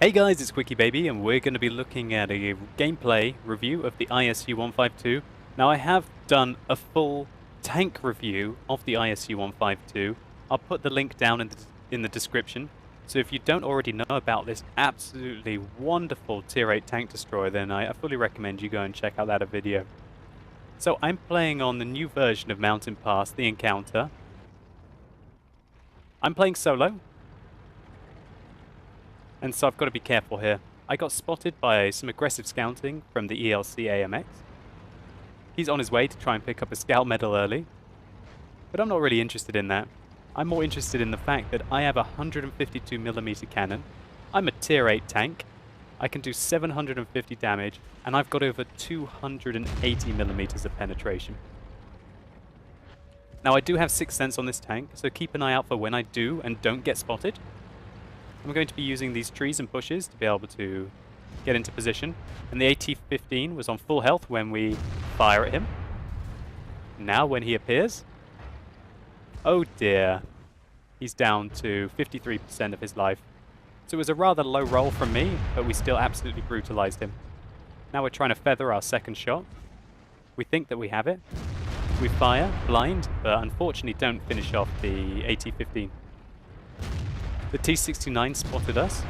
Hey guys, it's Quickie Baby, and we're going to be looking at a gameplay review of the ISU 152. Now I have done a full tank review of the ISU 152. I'll put the link down in the description. So if you don't already know about this absolutely wonderful tier 8 tank destroyer, then I fully recommend you go and check out that video. So I'm playing on the new version of Mountain Pass, the Encounter. I'm playing solo. And so I've got to be careful here. I got spotted by some aggressive scouting from the ELC AMX. He's on his way to try and pick up a scout medal early. But I'm not really interested in that. I'm more interested in the fact that I have a 152mm cannon. I'm a tier 8 tank. I can do 750 damage, and I've got over 280mm of penetration. Now I do have 6th sense on this tank, so keep an eye out for when I do and don't get spotted. I'm going to be using these trees and bushes to be able to get into position. And the AT-15 was on full health when we fire at him. Now when he appears... oh dear. He's down to 53% of his life. So it was a rather low roll from me, but we still absolutely brutalized him. Now we're trying to feather our second shot. We think that we have it. We fire, blind, but unfortunately don't finish off the AT-15. The T-69 spotted us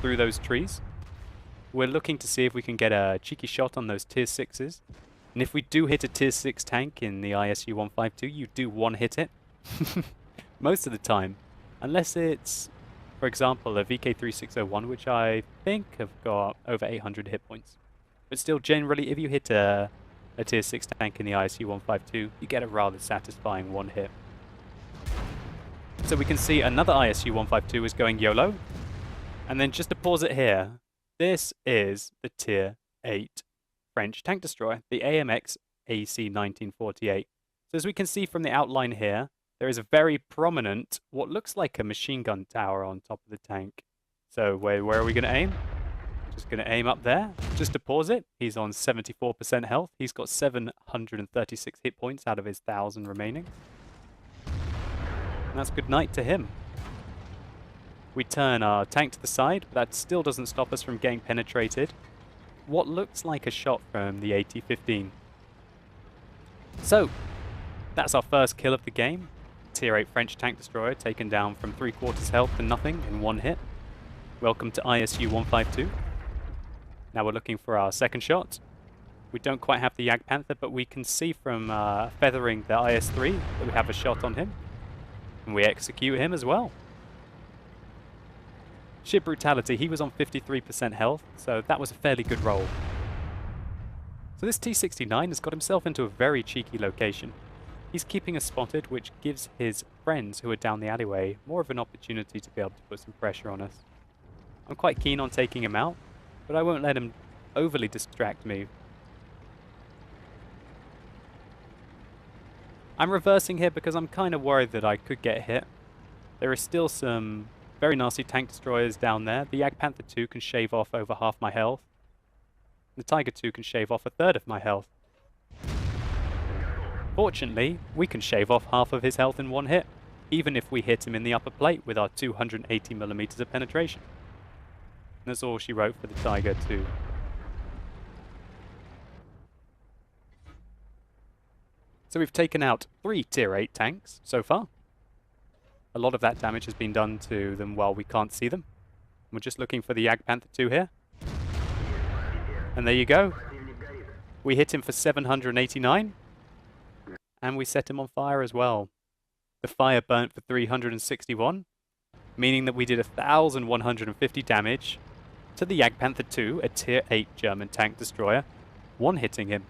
through those trees. We're looking to see if we can get a cheeky shot on those tier 6s. And if we do hit a tier 6 tank in the ISU 152, you do one-hit it. Most of the time. Unless it's, for example, a VK3601, which I think have got over 800 hit points. But still, generally, if you hit a tier 6 tank in the ISU 152, you get a rather satisfying one hit. So we can see another ISU 152 is going YOLO. And then just to pause it here, this is the tier 8 French tank destroyer, the AMX AC 1948. So as we can see from the outline here, there is a very prominent, what looks like a machine gun tower on top of the tank. So where are we going to aim? Just going to aim up there. Just to pause it, he's on 74% health. He's got 736 hit points out of his 1,000 remaining. And that's good night to him. We turn our tank to the side, but that still doesn't stop us from getting penetrated. What looks like a shot from the AT-15. So, that's our first kill of the game. Tier 8 French tank destroyer taken down from 3/4 health to nothing in one hit. Welcome to ISU 152. Now we're looking for our second shot. We don't quite have the Jagdpanther, but we can see from feathering the IS-3 that we have a shot on him. And we execute him as well. Sheer brutality, he was on 53% health, so that was a fairly good roll. So this T-69 has got himself into a very cheeky location. He's keeping us spotted, which gives his friends who are down the alleyway more of an opportunity to be able to put some pressure on us. I'm quite keen on taking him out, but I won't let him overly distract me. I'm reversing here because I'm kind of worried that I could get hit. There are still some very nasty tank destroyers down there. The Jagdpanther 2 can shave off over half my health. The Tiger 2 can shave off a third of my health. Fortunately, we can shave off half of his health in one hit, even if we hit him in the upper plate with our 280mm of penetration. And that's all she wrote for the Tiger 2. So we've taken out 3 tier 8 tanks so far. A lot of that damage has been done to them while we can't see them. We're just looking for the Jagdpanther 2 here. And there you go. We hit him for 789. And we set him on fire as well. The fire burnt for 361, meaning that we did 1,150 damage to the Jagdpanther 2, a tier 8 German tank destroyer, one-hitting him.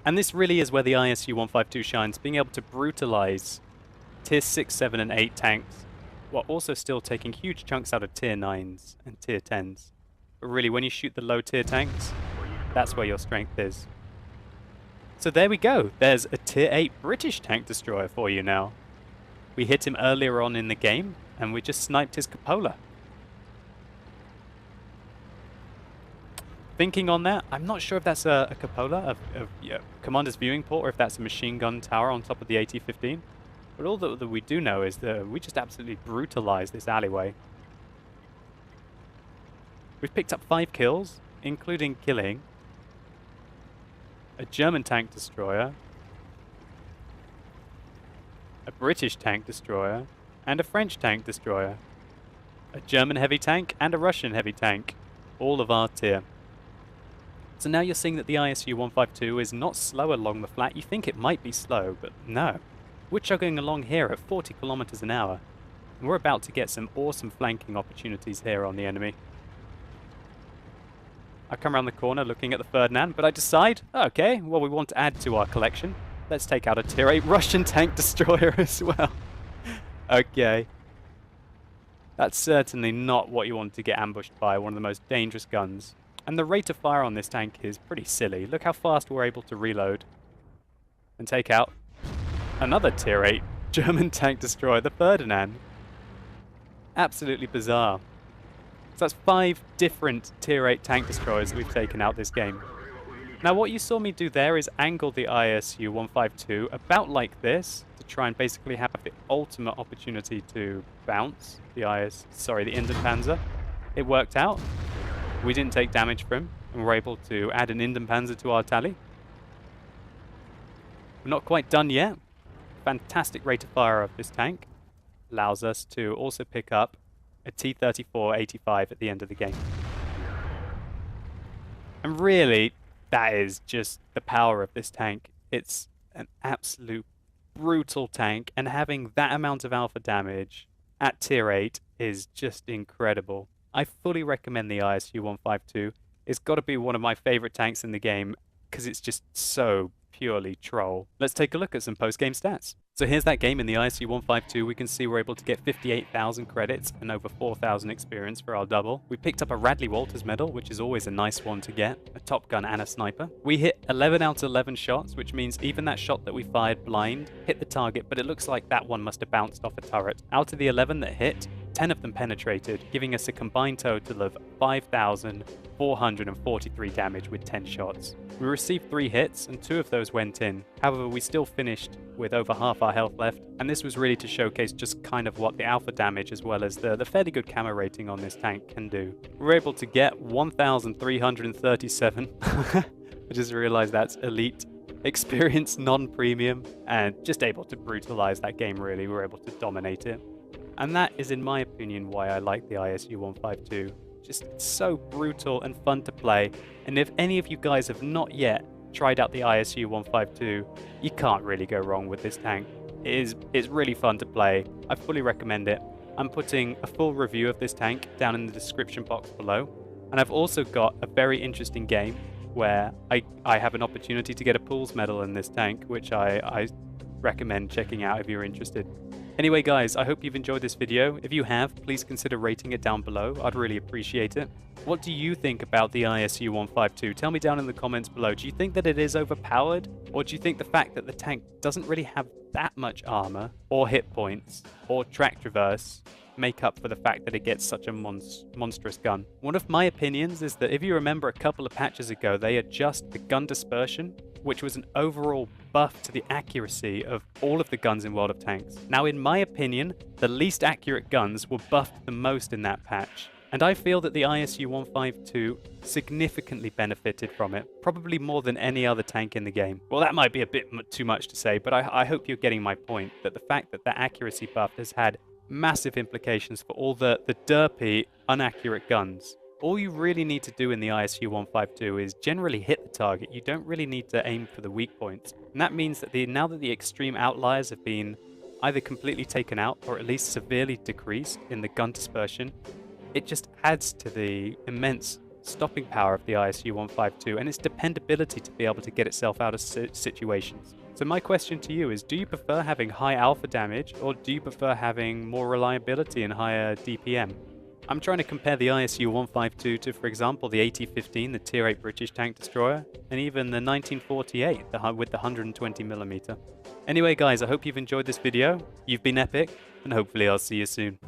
And this really is where the ISU 152 shines, being able to brutalize tier 6, 7, and 8 tanks, while also still taking huge chunks out of tier 9s and tier 10s. But really, when you shoot the low tier tanks, that's where your strength is. So there we go. There's a tier 8 British tank destroyer for you now. We hit him earlier on in the game, and we just sniped his cupola. Thinking on that, I'm not sure if that's a cupola of Commander's viewing port or if that's a machine gun tower on top of the AT-15. But all that we do know is that we just absolutely brutalized this alleyway. We've picked up 5 kills, including killing a German tank destroyer, a British tank destroyer, and a French tank destroyer, a German heavy tank and a Russian heavy tank, all of our tier. So now you're seeing that the ISU 152 is not slow along the flat. You think it might be slow, but no. We're chugging along here at 40 kilometers an hour, and we're about to get some awesome flanking opportunities here on the enemy. I come around the corner looking at the Ferdinand, but I decide, okay, well, we want to add to our collection. Let's take out a tier 8 Russian tank destroyer as well. Okay. That's certainly not what you want to get ambushed by, one of the most dangerous guns. And the rate of fire on this tank is pretty silly. Look how fast we're able to reload and take out another tier 8 German tank destroyer, the Ferdinand. Absolutely bizarre. So that's 5 different tier 8 tank destroyers that we've taken out this game. Now what you saw me do there is angle the ISU 152 about like this to try and basically have the ultimate opportunity to bounce the Indenpanzer. It worked out. We didn't take damage from him, and we're able to add an Indenpanzer to our tally. We're not quite done yet. Fantastic rate of fire of this tank allows us to also pick up a T-34-85 at the end of the game. And really, that is just the power of this tank. It's an absolute brutal tank, and having that amount of alpha damage at tier 8 is just incredible. I fully recommend the ISU 152. It's got to be one of my favorite tanks in the game because it's just so purely troll. Let's take a look at some post-game stats. So here's that game in the ISU 152. We can see we're able to get 58,000 credits and over 4,000 experience for our double. We picked up a Radley Walters medal, which is always a nice one to get, a Top Gun and a sniper. We hit 11 out of 11 shots, which means even that shot that we fired blind hit the target, but it looks like that one must have bounced off a turret. Out of the 11 that hit, 10 of them penetrated, giving us a combined total of 5,443 damage with 10 shots. We received 3 hits and 2 of those went in. However, we still finished with over half our health left, and this was really to showcase just kind of what the alpha damage as well as the fairly good camo rating on this tank can do. We were able to get 1,337. I just realized that's elite experience, non-premium, and just able to brutalize that game really. We were able to dominate it. And that is, in my opinion, why I like the ISU 152. Just so brutal and fun to play. And if any of you guys have not yet tried out the ISU 152, you can't really go wrong with this tank. It's really fun to play. I fully recommend it. I'm putting a full review of this tank down in the description box below. And I've also got a very interesting game where I have an opportunity to get a pools medal in this tank, which I recommend checking out if you're interested. Anyway guys, I hope you've enjoyed this video. If you have, please consider rating it down below. I'd really appreciate it. What do you think about the ISU 152? Tell me down in the comments below. Do you think that it is overpowered? Or do you think the fact that the tank doesn't really have that much armor, or hit points, or track traverse make up for the fact that it gets such a monstrous gun? One of my opinions is that if you remember a couple of patches ago, they adjust the gun dispersion, which was an overall buff to the accuracy of all of the guns in World of Tanks. Now, in my opinion, the least accurate guns were buffed the most in that patch. And I feel that the ISU 152 significantly benefited from it, probably more than any other tank in the game. Well, that might be a bit too much to say, but I hope you're getting my point, that the fact that that accuracy buff has had massive implications for all the derpy, inaccurate guns. All you really need to do in the ISU 152 is generally hit the target. You don't really need to aim for the weak points. And that means that now that the extreme outliers have been either completely taken out or at least severely decreased in the gun dispersion, it just adds to the immense stopping power of the ISU 152 and its dependability to be able to get itself out of situations. So my question to you is, do you prefer having high alpha damage, or do you prefer having more reliability and higher DPM? I'm trying to compare the ISU 152 to, for example, the AT-15, the Tier 8 British tank destroyer, and even the 1948 with the 120mm. Anyway guys, I hope you've enjoyed this video. You've been epic, and hopefully I'll see you soon.